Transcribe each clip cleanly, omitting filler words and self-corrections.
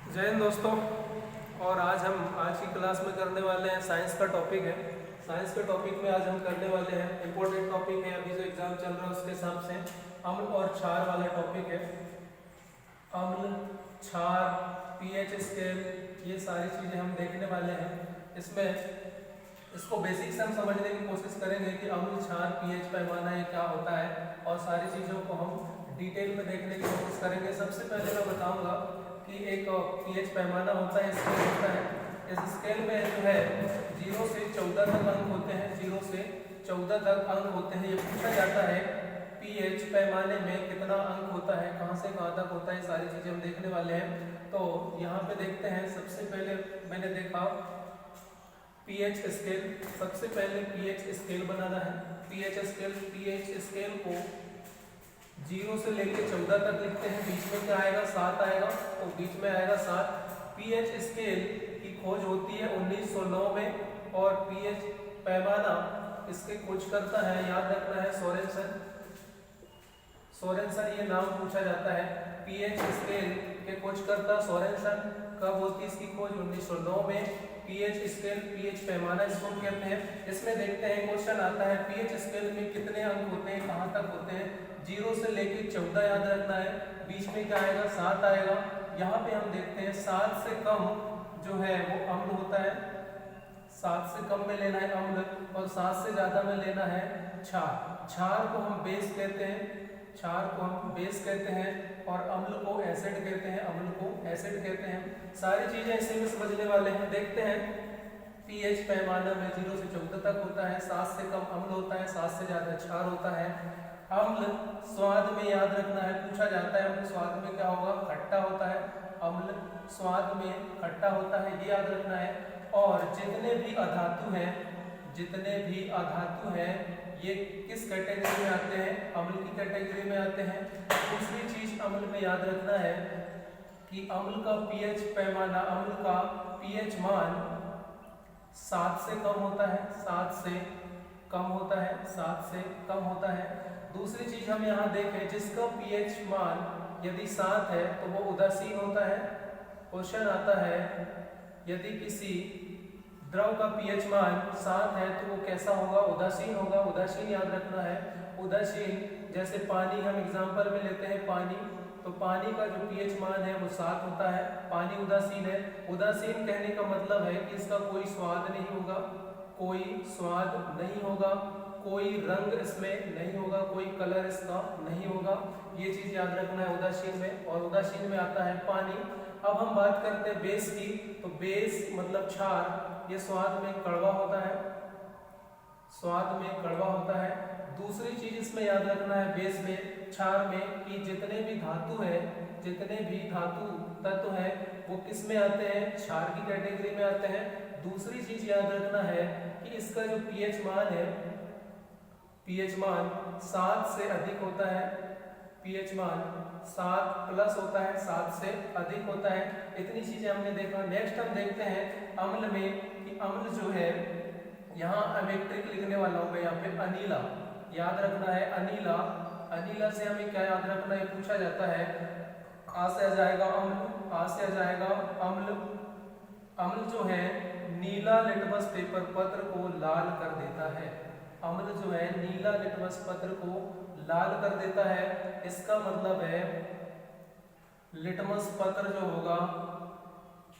जय हिंद दोस्तों। और आज की क्लास में करने वाले हैं साइंस का टॉपिक है। साइंस के टॉपिक में आज हम करने वाले हैं इम्पोर्टेंट टॉपिक है, अभी जो एग्जाम चल रहा है उसके हिसाब से अम्ल और क्षार वाला टॉपिक है। अम्ल, क्षार, पीएच स्केल, ये सारी चीज़ें हम देखने वाले हैं। इसमें इसको बेसिक से हम समझने की कोशिश करेंगे कि अम्ल, क्षार, पीएच पैमाना ये क्या होता है और सारी चीज़ों को हम डिटेल में देखने की कोशिश करेंगे। सबसे पहले मैं बताऊंगा कि एक पीएच पैमाना होता है, स्केल होता है। इस स्केल में जो है 0 से 14 तक अंक होते हैं। 0 से 14 तक अंक होते हैं। ये पूछा जाता है पीएच पैमाने में कितना अंक होता है, कहाँ से कहाँ तक होता है, सारी चीज़ें हम देखने वाले हैं। तो यहाँ पे देखते हैं। सबसे पहले मैंने देखा पीएच स्केल। सबसे पहले पीएच स्केल बनाना है। पीएच स्केल को 0 से लेकर 14 तक लिखते हैं। बीच में क्या आएगा? 7 आएगा, तो बीच में आएगा 7। पीएच स्केल की खोज होती है 1909 में और पीएच पैमाना इसके खोज करता है, याद रखना है, सोरेनसन। ये नाम पूछा जाता है। पीएच स्केल के खोजकर्ता सोरेनसन। कब होती है इसकी खोज? 1909 में। पीएच स्केल, पीएच पैमाना इसको कहते हैं। इसमें देखते हैं, क्वेश्चन आता है पीएच स्केल में कितने अंक होते हैं, कहाँ तक होते हैं? 0 से लेकर 14 याद रखना है। बीच में क्या आएगा? 7 आएगा। यहाँ पे हम देखते हैं 7 से कम जो है वो अम्ल होता है। 7 से कम में लेना है अम्ल और 7 से ज्यादा में लेना है क्षार। क्षार को हम बेस कहते हैं। और अम्ल को एसिड कहते हैं। सारी चीजें इसी में समझने वाले हैं। देखते हैं पीएच पैमाना में 0 से 14 तक होता है। 7 से कम अम्ल होता है, 7 से ज्यादा क्षार होता है। अम्ल स्वाद में याद रखना है, पूछा जाता है अम्ल स्वाद में क्या होगा? खट्टा होता है। अम्ल स्वाद में खट्टा होता है, ये याद रखना है। और जितने भी अधातु हैं ये किस कैटेगरी में आते हैं? अम्ल की कैटेगरी में आते हैं। दूसरी चीज अम्ल में याद रखना है कि अम्ल का पीएच पैमाना, अम्ल का पीएच मान 7 से कम होता है। 7 से कम होता है। दूसरी चीज हम यहाँ देखें, जिसका पीएच मान यदि 7 है तो वो उदासीन होता है। क्वेश्चन आता है यदि किसी द्रव का पीएच मान 7 है तो वो कैसा होगा? उदासीन होगा। उदासीन याद रखना है। उदासीन जैसे पानी, हम एग्जांपल में लेते हैं पानी, तो पानी का जो पीएच मान है वो 7 होता है। पानी उदासीन है। उदासीन कहने का मतलब है कि इसका कोई स्वाद नहीं होगा, कोई रंग इसमें नहीं होगा, कोई कलर इसका नहीं होगा। ये चीज याद रखना है उदासीन में। और उदासीन में आता है पानी। अब हम बात करते हैं बेस की, तो बेस मतलब क्षार, ये स्वाद में कड़वा होता है। दूसरी चीज इसमें याद रखना है बेस में, क्षार में, कि जितने भी धातु तत्व हैं वो किस में आते हैं? क्षार की कैटेगरी में आते हैं। दूसरी चीज याद रखना है कि इसका जो पीएच मान 7 से अधिक होता है। पीएच मान 7 प्लस होता है, 7 से अधिक होता है। इतनी चीजें हमने देखा। नेक्स्ट हम देखते हैं अम्ल में कि अम्ल जो है, यहाँ हम एक ट्रिक लिखने वाला हूँ मैं यहाँ पे, अनीला याद रखना है। अनीला से हमें क्या याद रखना है? पूछा जाता है। आ से आ जाएगा अम्ल। अम्ल जो है नीला लिटमस पेपर पत्र को लाल कर देता है। अम्ल जो है नीला लिटमस पत्र को लाल कर देता है। इसका मतलब है लिटमस पत्र जो होगा,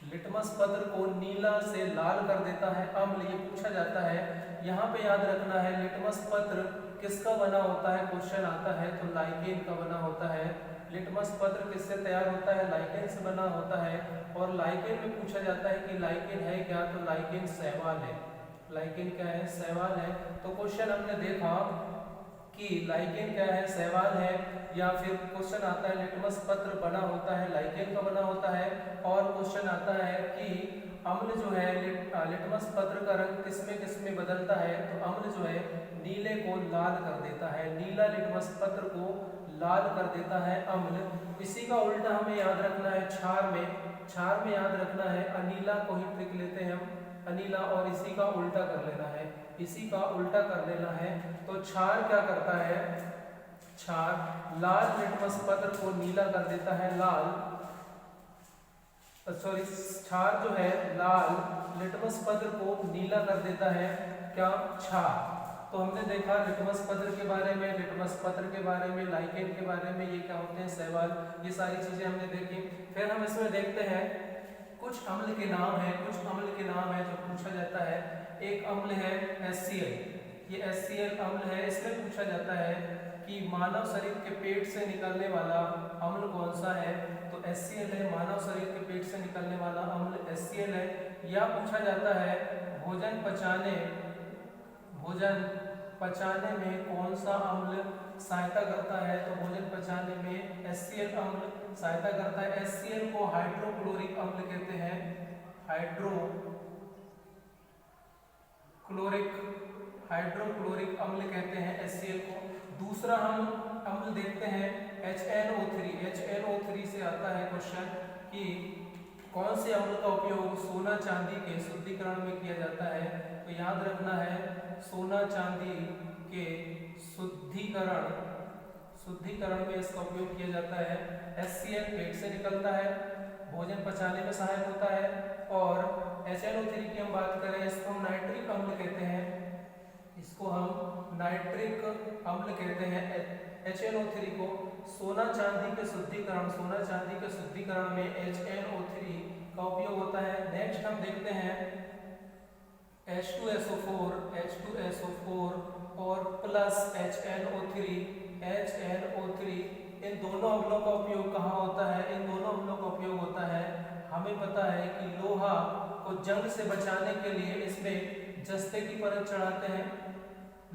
लिटमस पत्र को नीला से लाल कर देता है अम्ल, ये पूछा जाता है। यहाँ पे याद रखना है लिटमस पत्र किसका बना होता है? क्वेश्चन आता है तो लाइकेन का बना होता है। लिटमस पत्र किससे तैयार होता है? लाइकेन से बना होता है। और लाइकेन में पूछा जाता है कि लाइकेन है क्या? तो लाइकेन शैवाल है। लाइकेन क्या है? शैवाल है। तो क्वेश्चन हमने देखा कि लाइकेन क्या है? शैवाल है। या फिर क्वेश्चन आता है लिटमस पत्र बना होता है, लाइकेन का बना होता है। और क्वेश्चन आता है कि अम्ल जो है लिटमस पत्र का रंग किसमें बदलता है? तो अम्ल जो है नीले को लाल कर देता है। नीला लिटमस पत्र को लाल कर देता है अम्ल। इसी का उल्टा हमें याद रखना है क्षार में याद रखना है अनीला को ही ट्रिक लेते हैं हम, अनीला, और इसी का उल्टा कर लेना है। तो क्षार क्या करता है? क्षार लाल लिटमस पत्र को नीला कर देता है, लाल सॉरी, क्षार जो है लाल लिटमस पत्र को नीला कर देता है, क्या, क्षार। तो हमने देखा लिटमस पत्र के बारे में, लिटमस पत्र के बारे में, लाइकेन के बारे में, ये क्या होते हैं, शैवाल, ये सारी चीजें हमने देखी। फिर हम इसमें देखते हैं कुछ अम्ल के नाम है, कुछ अम्ल के नाम है जो पूछा जाता है। एक अम्ल है HCl, ये HCl अम्ल है। इसमें पूछा जाता है कि मानव शरीर के पेट से निकलने वाला अम्ल कौन सा है, तो HCl है। मानव शरीर के पेट से निकलने वाला अम्ल HCl है। या पूछा जाता है भोजन पचाने में कौन सा अम्ल सहायता करता है, तो भोजन पचाने में HCl अम्ल सहायता करता है। HCl को हाइड्रोक्लोरिक अम्ल कहते हैं, हाइड्रोक्लोरिक अम्ल कहते हैं HCl को। दूसरा हम अम्ल देखते हैं HNO3 से आता है क्वेश्चन कि कौन से अम्ल का उपयोग सोना चांदी के शुद्धिकरण में किया जाता है, तो याद रखना है सोना चांदी के शुद्धिकरण में इसका उपयोग किया जाता है। HCl पेट से निकलता है, भोजन पचाने में सहायक होता है। और HNO3 की हम बात करें, इसको हम नाइट्रिक अम्ल कहते हैं, इसको हम नाइट्रिक अम्ल कहते हैं। HNO3 को सोना चांदी के शुद्धिकरण में HNO3 का उपयोग होता है। नेक्स्ट हम देखते हैं H2SO4 और प्लस HNO3 इन दोनों अम्लों का उपयोग कहाँ होता है, इन दोनों अम्लों का उपयोग होता है, हमें पता है कि लोहा को जंग से बचाने के लिए इसमें जस्ते की परत चढ़ाते हैं।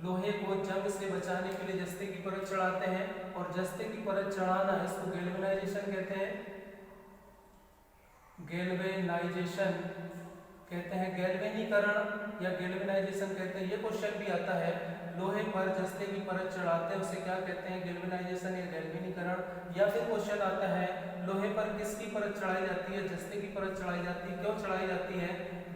लोहे को जंग से बचाने के लिए जस्ते की परत चढ़ाते हैं, और जस्ते की परत चढ़ाना इसको गैल्वेनाइजेशन कहते हैं, गैल्वेनीकरण या गैल्वेनाइजेशन कहते हैं। ये क्वेश्चन भी आता है, लोहे पर जस्ते की परत चढ़ाते हैं, उसे क्या कहते हैं, गैल्वेनाइजेशन या गैल्वेनीकरण। या फिर क्वेश्चन आता है लोहे पर किसकी परत चढ़ाई जाती है, जस्ते की परत चढ़ाई जाती है। क्यों चढ़ाई जाती है,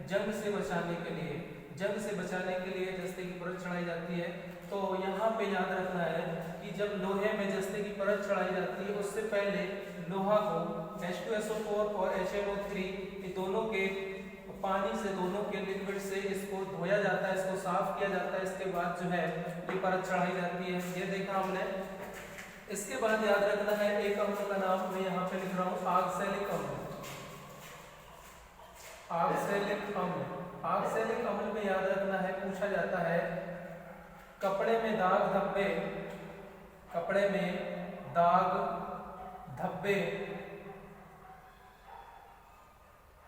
जंग से बचाने के लिए, जंग से बचाने के लिए जस्ते की परत चढ़ाई जाती है। तो यहाँ पे याद रखना है कि जब लोहे में जस्ते की परत चढ़ाई जाती है, उससे पहले लोहा को H2SO4 और HNO3 ये दोनों के पानी से, दोनों के लिक्विड से इसको धोया जाता है, इसको साफ किया जाता है। इसके बाद जो है ये परत चढ़ाई जाती है, ये देखा हमने। इसके बाद याद रखना है एक अम्ल का नाम मैं यहाँ पे लिख रहा हूँ, आक्सैलिक अम्ल। आक्सैलिक अम्ल में याद रखना है, पूछा जाता है कपड़े में दाग धब्बे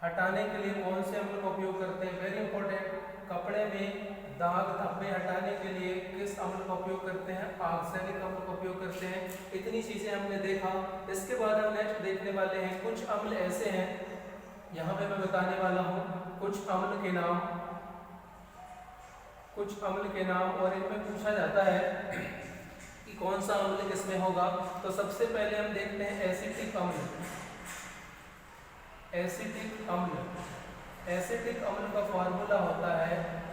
हटाने के लिए कौन से अम्ल का उपयोग करते हैं। वेरी इंपॉर्टेंट, कपड़े में दाग धब्बे हटाने के लिए किस अम्ल का उपयोग करते हैं, आक्सैलिक अम्ल का उपयोग करते हैं। इतनी चीजें हमने देखा। इसके बाद हम नेक्स्ट देखने वाले हैं कुछ अम्ल ऐसे हैं, यहाँ पे मैं बताने वाला हूँ कुछ अम्ल के नाम, और इनमें पूछा जाता है कि कौन सा अम्ल किसमें होगा। तो सबसे पहले हम देखते हैं एसिटिक अम्ल। एसिटिक अम्ल का फॉर्मूला होता है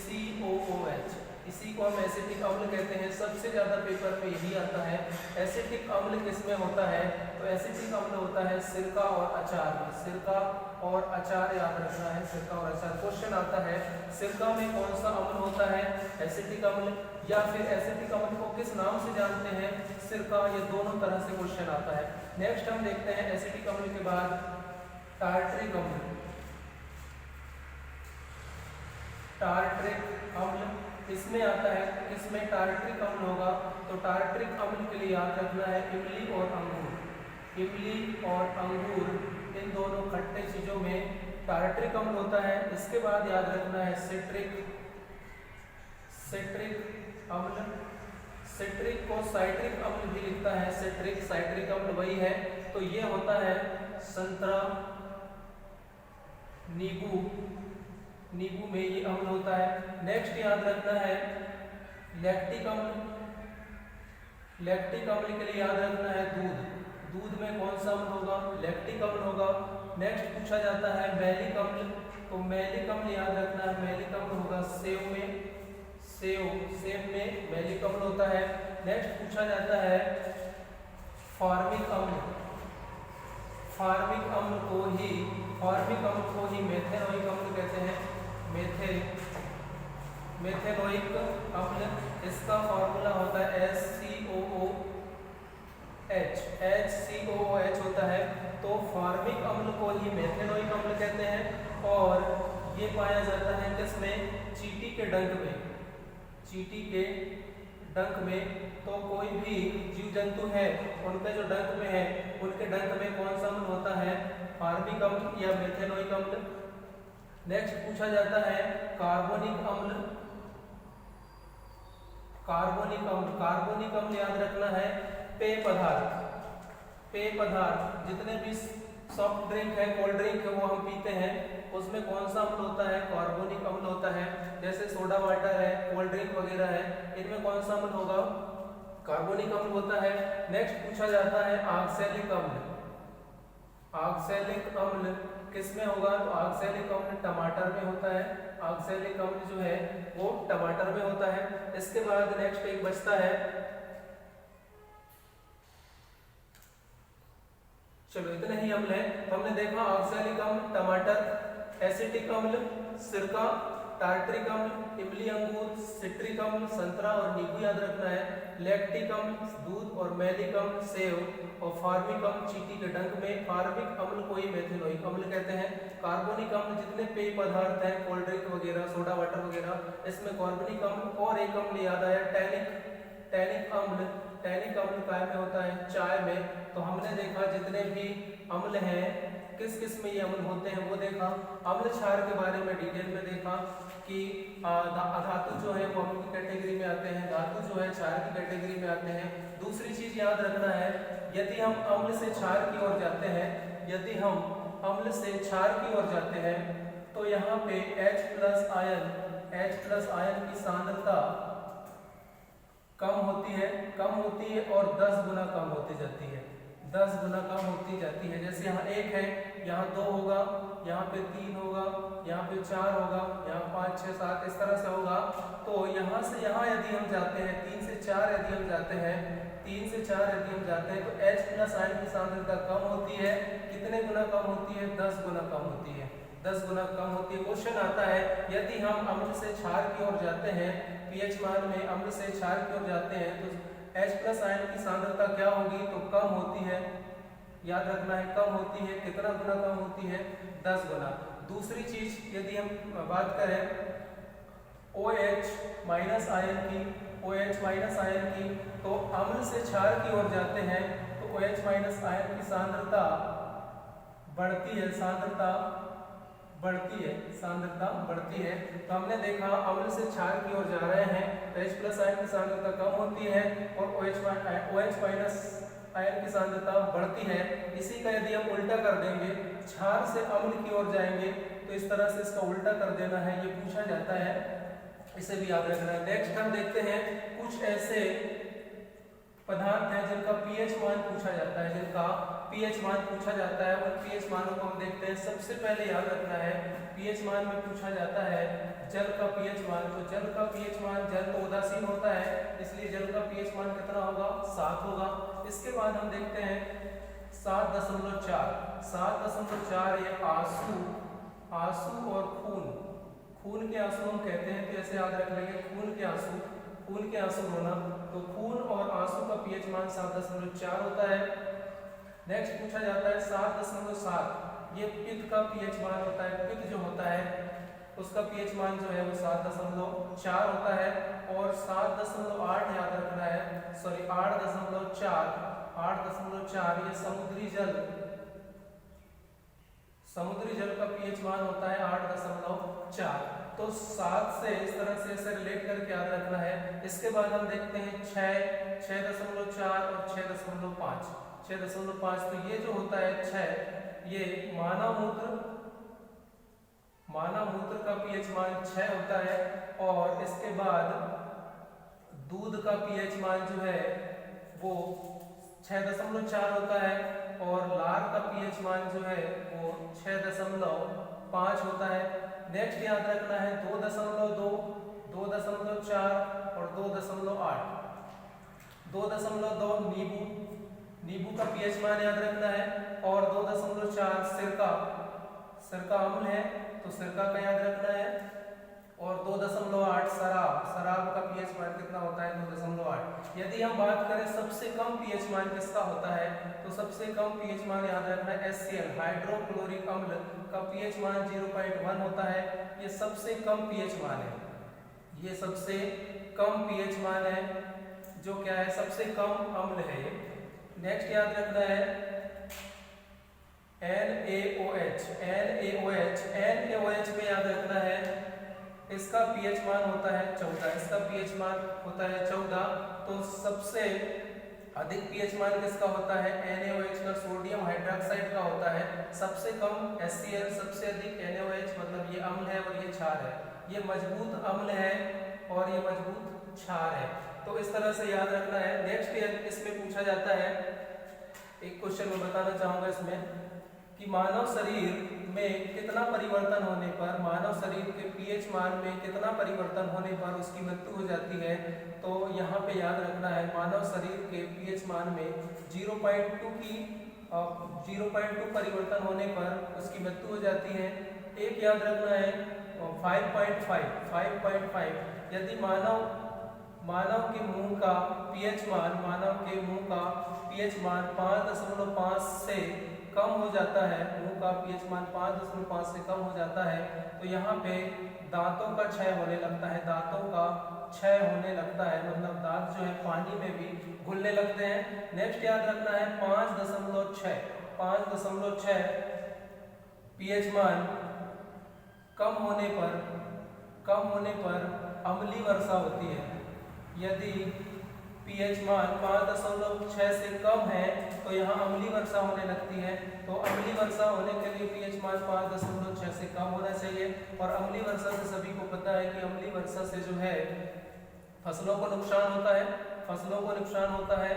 CH3COOH, इसी को हम एसिटिक अम्ल कहते हैं। सबसे ज्यादा पेपर में यही आता है। एसिटिक अम्ल किसमें होता है, तो एसिटिक अम्ल होता है सिरका और अचार में। सिरका और अचार याद रखना है, सिरका और अचार। क्वेश्चन आता है सिरका में कौन सा अम्ल होता है, एसिटिक अम्ल, या फिर एसिटिक अम्ल को किस नाम से जानते हैं, सिरका। ये दोनों तरह से क्वेश्चन आता है। नेक्स्ट हम देखते हैं एसिटिक अम्ल के बाद टार्ट्रिक अम्ल। इसमें आता है, इसमें टार्ट्रिक अम्ल होगा। तो टार्ट्रिक अम्ल के लिए याद रखना है इमली और अंगूर इन दोनों खट्टे चीजों में टार्ट्रिक अम्ल होता है। इसके बाद याद रखना है सिट्रिक अम्ल। सिट्रिक को साइट्रिक अम्ल भी लिखता है, साइट्रिक अम्ल वही है। तो ये होता है संतरा, नींबू में ये अम्ल होता है। नेक्स्ट याद रखना है लैक्टिक अम्ल। लैक्टिक अम्ल के लिए याद रखना है दूध में कौन सा अम्ल होगा, लैक्टिक अम्ल होगा। नेक्स्ट पूछा जाता है मैलिक अम्ल। तो मैलिक अम्ल याद रखना है, मैलिक अम्ल होगा सेब में मैलिक अम्ल होता है। नेक्स्ट पूछा जाता है फॉर्मिक अम्ल को ही मेथेनोइक अम्ल कहते हैं। मेथेनोइक अम्ल, इसका फॉर्मूला होता है HCOOH होता है। तो फॉर्मिक अम्ल को ही मेथेनोइक अम्ल कहते हैं और ये पाया जाता है किसमें? चींटी के डंक में। तो कोई भी जीव जंतु है उनके जो डंक में है, उनके डंक में कौन सा अम्ल होता है? फॉर्मिक अम्ल या मेथेनोइक अम्ल। नेक्स्ट पूछा जाता है कार्बोनिक अम्ल। कार्बोनिक अम्ल याद रखना है पेय पदार्थ जितने भी सॉफ्ट ड्रिंक है, कोल्ड ड्रिंक है, वो हम पीते हैं, उसमें कौन सा अम्ल होता है? कार्बोनिक अम्ल होता है। जैसे सोडा वाटर है, कोल्ड ड्रिंक वगैरह है, इनमें कौन सा अम्ल होगा? कार्बोनिक अम्ल होता है। नेक्स्ट पूछा जाता है ऑक्सैलिक अम्ल किसमें होगा? तो ऑक्सैलिक अम्ल टमाटर में होता है। ऑक्सैलिक अम्ल जो है वो टमाटर में होता है। इसके बाद नेक्स्ट एक बचता है, चलो इतने ही अम्ल है। तो हमने देखा ऑक्सैलिक अम्ल टमाटर, एसिटिक अम्ल सिरका, टार्ट्रिक अम्ल इमली अंगूर, सिट्रिक अम्ल संतरा और नींबू याद रखना है, लैक्टिक अम्ल दूध और मैलिक अम्ल सेव और फार्मिक अम्ल चींटी के डंक में। फार्मिक अम्ल को ही मेथेनोइक अम्ल कहते हैं। कार्बोनिक अम्ल जितने पेय पदार्थ हैं, कोल्ड ड्रिंक वगैरह, सोडा वाटर वगैरह, इसमें कार्बोनिक अम्ल। और एक अम्ल याद आया टैनिक अम्ल काय में होता है? चाय में। तो हमने देखा जितने भी अम्ल हैं किस में ये अम्ल होते हैं वो देखा। अम्ल क्षार के बारे में डिटेल में देखा कि धातु जो है वो अम्ल की कैटेगरी में आते हैं, धातु जो है क्षार की कैटेगरी में आते हैं। दूसरी चीज याद रखना है, यदि हम अम्ल से क्षार की ओर जाते हैं, तो यहाँ पे H+ आयन की सांद्रता कम होती है और 10 गुना कम होती जाती है। 10 गुना कम होती जाती है। जैसे यहाँ 1 है, यहाँ 2 होगा, यहाँ पे 3 होगा, यहाँ पे 4 होगा, यहाँ 5 6 7 इस तरह से होगा। तो यहाँ से यहाँ यदि हम जाते हैं, 3 से 4 यदि हम जाते हैं, तो H+ आयन की सांद्रता कम होती है। कितने गुना कम होती है? 10 गुना कम होती है। 10 गुना कम होती है। क्वेश्चन आता है यदि हम अम्ल से क्षार की ओर जाते हैं, पीएच मान में अम्ल से क्षार की ओर जाते हैं, तो H+ आयन की सांद्रता क्या होगी? तो कम होती है। याद रखना है कम होती है। कितना गुना कम होती है? 10 गुना। दूसरी चीज यदि हम बात करें OH- आयन की, तो अम्ल से क्षार की ओर जाते हैं तो OH- आयन की सांद्रता बढ़ती है। तो हमने देखा अम्ल से क्षार की ओर जा रहे हैं तो H+ आयन की सांद्रता कम होती है और OH- आयन की सांद्रता बढ़ती है। इसी का यदि हम उल्टा कर देंगे, क्षार से अम्ल की ओर जाएंगे तो इस तरह से इसका उल्टा कर देना है, ये पूछा जाता है, इसे भी याद रखना है। नेक्स्ट हम देखते हैं कुछ ऐसे पदार्थ हैं जिनका पीएच मान पूछा जाता है, और पीएच मानों को हम देखते हैं। सबसे पहले याद रखना है पीएच मान में पूछा जाता है जल का पीएच मान। तो जल का पीएच मान, जल तो उदासीन होता है, इसलिए जल का पीएच मान कितना होगा? 7 होगा। इसके बाद हम देखते हैं 7.4 ये आंसू और खून के आंसू हम कहते हैं, तो ऐसे याद रख लेंगे खून के आंसू होना। तो खून और आंसू का पीएच मान 7.4 होता है। नेक्स्ट पूछा जाता है 7.7 ये पित्त का पीएच मान होता है। पित्त जो होता है उसका पीएच मान जो है वो 7.4 होता है। और 7.8 याद रखना है, 8.4 ये समुद्री जल का पीएच मान होता है 8.4। तो 7 से इस तरह से इसे रिलेट करके याद रखना है। इसके बाद हम देखते हैं 6.4 और 6.5। तो ये जो होता है 6, ये मानव मूत्र का पीएच मान 6 होता है। और इसके बाद दूध का पीएच मान जो है वो 6.4 होता है और लार का पीएच मान जो है वो 6.5 होता है। नेक्स्ट याद रखना है 2.2, 2.4 और 2.8। 2.2 नींबू नींबू का पीएच मान याद रखना है, और 2.4 सिरका अम्ल है तो सिरका का याद रखना है, और 2.8 शराब का पीएच मान कितना होता है 2.8। यदि हम बात करें सबसे कम पीएच मान किसका होता है, तो सबसे कम पीएच मान याद रखना है HCl हाइड्रोक्लोरिक अम्ल का पीएच मान 0.1 होता है। ये सबसे कम पीएच मान है, ये सबसे कम पीएच मान है, जो क्या है सबसे कम अम्ल है ये। नेक्स्ट याद रखना है NaOH में याद रखना है इसका पीएच मान होता है 14, इसका पीएच मान होता है 14। तो सबसे अधिक पीएच मान किसका होता है NaOH का, सोडियम हाइड्रोक्साइड का होता है। सबसे कम HCl, सबसे अधिक NaOH, मतलब ये अम्ल है और ये क्षार है, ये मजबूत अम्ल है और ये मजबूत क्षार है। तो इस तरह से याद रखना है। नेक्स्ट इसमें पूछा जाता है, एक क्वेश्चन में बताना चाहूंगा इसमें कि मानव शरीर में कितना परिवर्तन होने पर, मानव शरीर के पीएच मान में कितना परिवर्तन होने पर उसकी मृत्यु हो जाती है। तो यहाँ पे याद रखना है मानव शरीर के पीएच मान में 0.2 परिवर्तन होने पर उसकी मृत्यु हो जाती है। एक याद रखना है 5.5। यदि मानव के मुंह का पीएच मान 5.5 से कम हो जाता है, मुंह का पीएच मान 5.5 से कम हो जाता है, तो यहाँ पे दांतों का क्षय होने लगता है, मतलब दांत जो है पानी में भी घुलने लगते हैं। नेक्स्ट याद रखना है 5.6 पीएच मान कम होने पर अम्लीय वर्षा होती है। यदि पीएच मान 5.6 से कम है तो यहाँ अम्लीय वर्षा होने लगती है। तो अम्लीय वर्षा होने के लिए पीएच मान 5.6 से कम होना चाहिए। और अम्लीय वर्षा से सभी को पता है कि अम्लीय वर्षा से जो है फसलों को नुकसान होता है,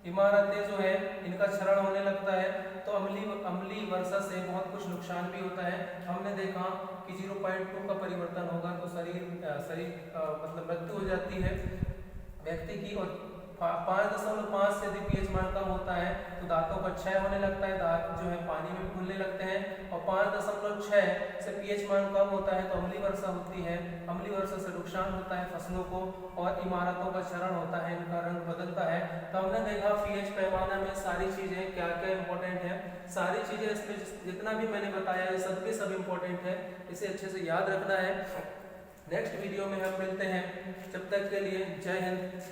इमारतें जो है इनका क्षरण होने लगता है। तो अम्लीय वर्षा से बहुत कुछ नुकसान भी होता है। हमने देखा कि 0.2 का परिवर्तन होगा तो शरीर मतलब मृत्यु हो जाती है व्यक्ति की। और 5.5 से यदि पीएच मान कम होता है तो दांतों का क्षय होने लगता है, दांत जो है पानी में घुलने लगते हैं। और 5.6 से पीएच मान कम होता है तो अम्लीय वर्षा होती है, अम्लीय वर्षा से नुकसान होता है फसलों को और इमारतों का क्षरण होता है, इनका रंग बदलता है। तो हमने देखा पीएच पैमाना में सारी चीजें क्या क्या इंपॉर्टेंट है, सारी चीजें इसमें जितना भी मैंने बताया है सब के सब इंपॉर्टेंट है, इसे अच्छे से याद रखना है। नेक्स्ट वीडियो में हम मिलते हैं, जब तक के लिए जय हिंद।